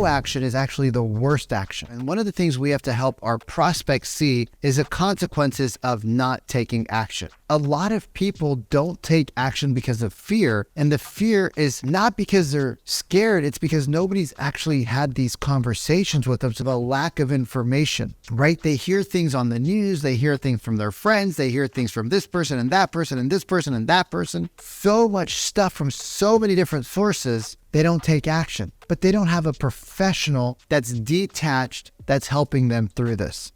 no action is actually the worst action. And one of the things we have to help our prospects see is the consequences of not taking action. A lot of people don't take action because of fear, and the fear is not because they're scared, it's because nobody's actually had these conversations with them. So the lack of information, right? They hear things on the news, they hear things from their friends, they hear things from this person and that person and this person and that person. So much stuff from so many different sources, they don't take action. But they don't have a professional that's detached that's helping them through this.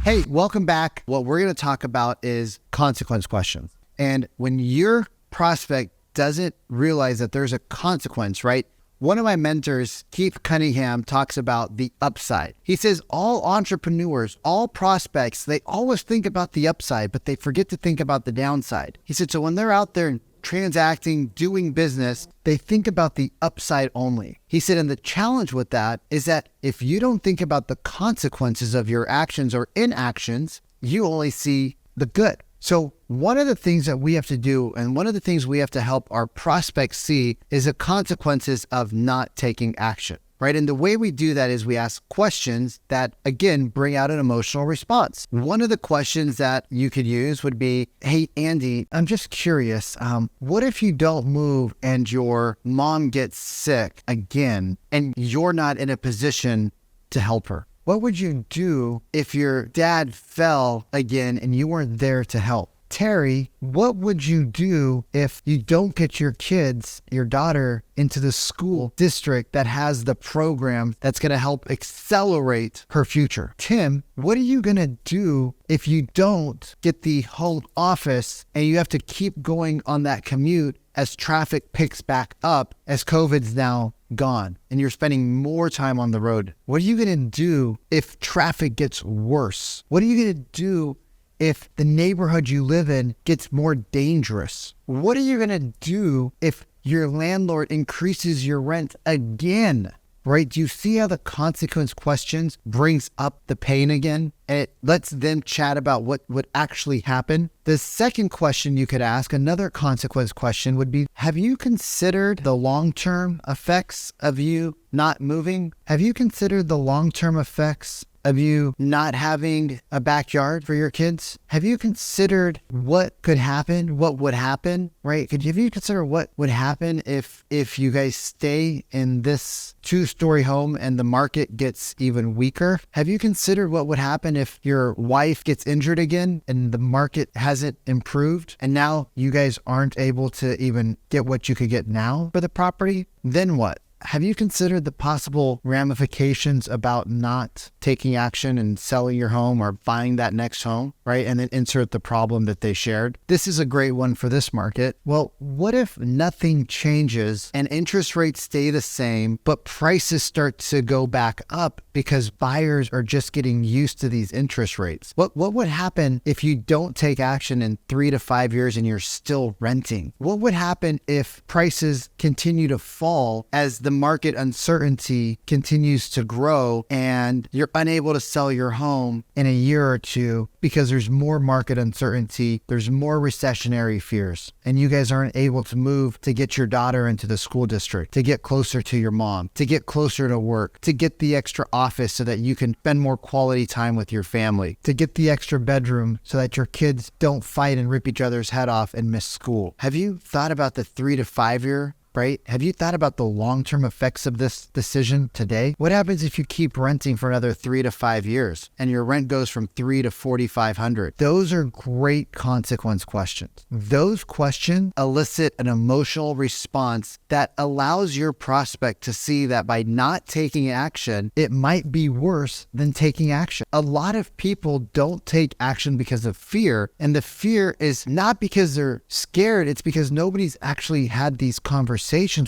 Hey, welcome back. What we're going to talk about is consequence questions. And when your prospect doesn't realize that there's a consequence, right? One of my mentors, Keith Cunningham, talks about the upside. He says all entrepreneurs, all prospects, they always think about the upside, but they forget to think about the downside. He said, so when they're out there transacting, doing business, they think about the upside only. He said, and the challenge with that is that if you don't think about the consequences of your actions or inactions, you only see the good. So one of the things that we have to do, and one of the things we have to help our prospects see, is the consequences of not taking action, right? And the way we do that is we ask questions that, again, bring out an emotional response. One of the questions that you could use would be, hey, Andy, I'm just curious, what if you don't move and your mom gets sick again and you're not in a position to help her? What would you do if your dad fell again and you weren't there to help? Terry, what would you do if you don't get your kids, your daughter, into the school district that has the program that's going to help accelerate her future? Tim, what are you going to do if you don't get the home office and you have to keep going on that commute as traffic picks back up as COVID's now gone and you're spending more time on the road? What are you going to do if traffic gets worse? What are you going to do if the neighborhood you live in gets more dangerous? What are you going to do if your landlord increases your rent again? Right? Do you see how the consequence questions brings up the pain again? And it lets them chat about what would actually happen. The second question you could ask, another consequence question, would be, have you considered the long-term effects of you not moving? Have you considered the long-term effects of you not having a backyard for your kids? Have you considered what could happen, what would happen, right? Have you considered what would happen if you guys stay in this 2-story home and the market gets even weaker? Have you considered what would happen if your wife gets injured again and the market hasn't improved and now you guys aren't able to even get what you could get now for the property? Then what? Have you considered the possible ramifications about not taking action and selling your home or buying that next home, right? And then insert the problem that they shared. This is a great one for this market. Well, what if nothing changes and interest rates stay the same, but prices start to go back up because buyers are just getting used to these interest rates? What would happen if you don't take action in 3 to 5 years and you're still renting? What would happen if prices continue to fall as the market uncertainty continues to grow and you're unable to sell your home in a year or two because there's more market uncertainty, there's more recessionary fears, and you guys aren't able to move to get your daughter into the school district, to get closer to your mom, to get closer to work, to get the extra office so that you can spend more quality time with your family, to get the extra bedroom so that your kids don't fight and rip each other's head off and miss school? Have you thought about the 3 to 5 year? Right? Have you thought about the long-term effects of this decision today? What happens if you keep renting for another 3 to 5 years and your rent goes from $300 to $4,500? Those are great consequence questions. Those questions elicit an emotional response that allows your prospect to see that by not taking action, it might be worse than taking action. A lot of people don't take action because of fear, and the fear is not because they're scared, it's because nobody's actually had these conversations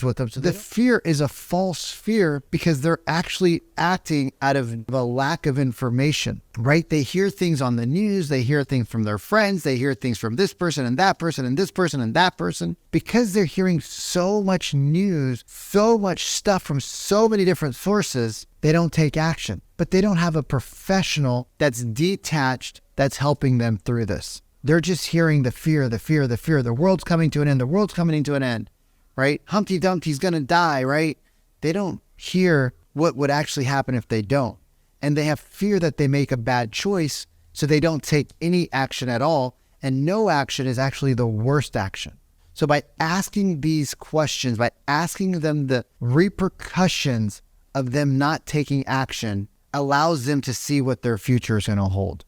with them. So the fear is a false fear because they're actually acting out of a lack of information, right? They hear things on the news, they hear things from their friends, they hear things from this person and that person and this person and that person. Because they're hearing so much news, so much stuff from so many different sources, they don't take action. But they don't have a professional that's detached that's helping them through this. They're just hearing the fear, the fear, the fear. The world's coming to an end. The world's coming to an end, right? Humpty Dumpty's going to die, right? They don't hear what would actually happen if they don't. And they have fear that they make a bad choice, so they don't take any action at all. And no action is actually the worst action. So by asking these questions, by asking them the repercussions of them not taking action, allows them to see what their future is going to hold.